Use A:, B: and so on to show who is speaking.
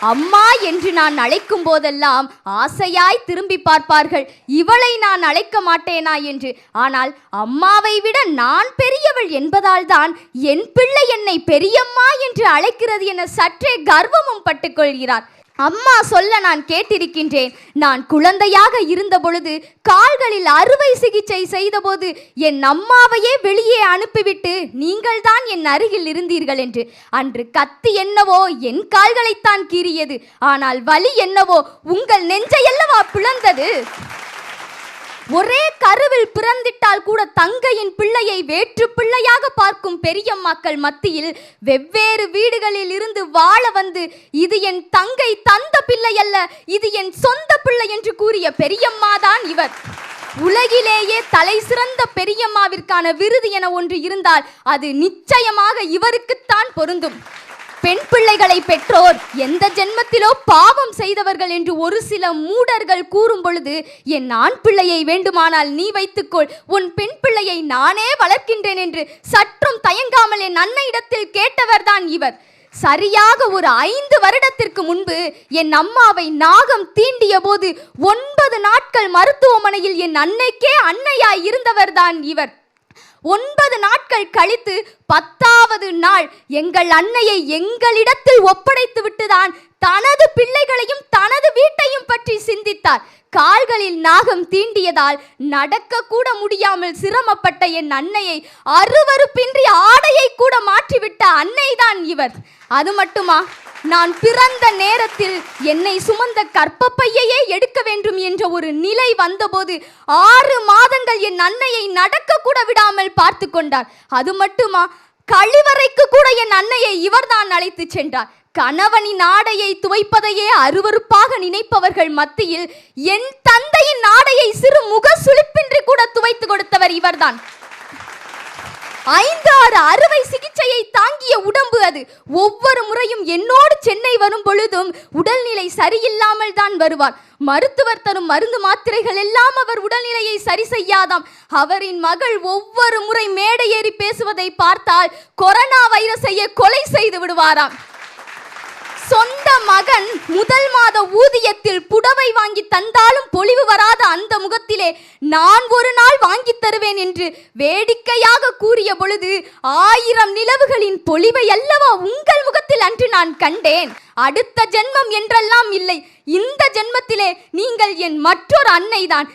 A: அம்மா என்று நான் அழைக்கும் போதெல்லாம் ஆசையாய் திரும்பி பார்ப்பார்கள், இவளை நான் அழைக்க மாட்டேனா என்று. ஆனால் அம்மாவை விட நான் பெரியவள் என்பதால் தான் என் பிள்ளை என்னை பெரியம்மா என்று அழைக்கிறது என சற்றே கர்வமும் பட்டுக்கொள்கிறார். அம்மா சொல்ல நான் கேட்டிருக்கின்றேன். நான் குழந்தையாக இருந்த பொழுது கால்களில் அறுவை சிகிச்சை செய்தபோது என் அம்மாவையே வெளியே அனுப்பிவிட்டு நீங்கள் தான் என் அருகில் இருந்தீர்கள் என்று. அன்று கத்தி என்னவோ என் கால்களைத்தான் கீறியது, ஆனால் வலி என்னவோ உங்கள் நெஞ்சையல்லவா பிளந்தது. ஒரே கருவில் பிறந்திட்டால் கூட தங்கையின் பிள்ளையை வேற்று பிள்ளையாக பார்க்கும் பெரியம்மாக்கள் மத்தியில் வெவ்வேறு வீடுகளில் இருந்து வாழ வந்து இது என் தங்கை தந்த பிள்ளை அல்ல, இது என் சொந்த பிள்ளை என்று கூறிய பெரியம்மாதான் இவர். உலகிலேயே தலை சிறந்த பெரியம்மாவிற்கான விருது என ஒன்று இருந்தால் அது நிச்சயமாக இவருக்குத்தான் பொருந்தும். பெண் பிள்ளைகளை பெற்றோர் எந்த ஜென்மத்திலோ பாவம் செய்தவர்கள் என்று ஒரு சில மூடர்கள் கூறும் பொழுது, என் ஆண் பிள்ளையை வேண்டுமானால் நீ வைத்துக்கொள், உன் பெண் பிள்ளையை நானே வளர்க்கின்றேன் என்று சற்றும் தயங்காமல் என் அன்னையிடத்தில் கேட்டவர்தான் இவர். சரியாக ஒரு 5 வருடத்திற்கு முன்பு என் அம்மாவை நாகம் தீண்டிய போது 9 நாட்கள் மருத்துவமனையில் என் அன்னைக்கே அன்னையாய் இருந்தவர்தான் இவர். 9 நாட்கள் கழித்து 10வது நாள் எங்கள் அன்னையை எங்களிடத்தில் ஒப்படைத்து விட்டுதான் தனது பிள்ளைகளையும் தனது வீட்டையும் பற்றி சிந்தித்தார். கால்களில் நாகம் தீண்டியதால் நடக்க கூட முடியாமல் சிரமப்பட்ட என் அன்னையை அருவருப்பின்றி ஆடையை கூட மாற்றிவிட்ட அன்னைதான் இவர். அது மட்டுமா, நான் பிறந்த நேரத்தில் என்னை சுமந்த கற்பப்பையையே எடுக்க வேண்டும் என்ற ஒரு நிலை வந்தபோது 6 மாதங்கள் என் அன்னையை நடக்க கூட விடாமல் பார்த்து கொண்டார். அது மட்டுமா, கழிவறைக்கு கூட என் அன்னையை இவர்தான் அழைத்து சென்றார். கணவனின் ஆடையை துவைப்பதையே அருவருப்பாக நினைப்பவர்கள் மத்தியில் என் தந்தையின் ஆடையை சிறு முக சுளிப்பின்றி கூட துவைத்து கொடுத்தவர் இவர்தான். 5-6 அறுவை சிகிச்சையை தாங்கிய உடம்பு அது. ஒவ்வொரு முறையும் என்னோடு சென்னை வரும் பொழுதும் உடல்நிலை சரியில்லாமல் தான் வருவார். மருத்துவர் தரும் மருந்து மாத்திரைகள் எல்லாம் அவர் உடல்நிலையை சரி செய்யாதாம். அவரின் மகள் ஒவ்வொரு முறை மேடை ஏறி பேசுவதை பார்த்தால் கொரோனா வைரஸையே கொலை செய்து விடுவாராம். சொந்த மகன் முதல் மாத ஊதியத்தில் புடவை வாங்கி தந்தாலும் பொலிவு வராத அந்த முகத்திலே நான் ஒரு நாள் வாங்கி தருவேன் என்று வேடிக்கையாக கூறிய பொழுது 1000 நிலவுகளின் பொலிவை அல்லவா உங்கள் முகத்தில் அன்று நான் கண்டேன். அடுத்த ஜென்மம் என்றெல்லாம் இல்லை, இந்த ஜென்மத்திலே நீங்கள் என் மற்றொரு அன்னைதான்.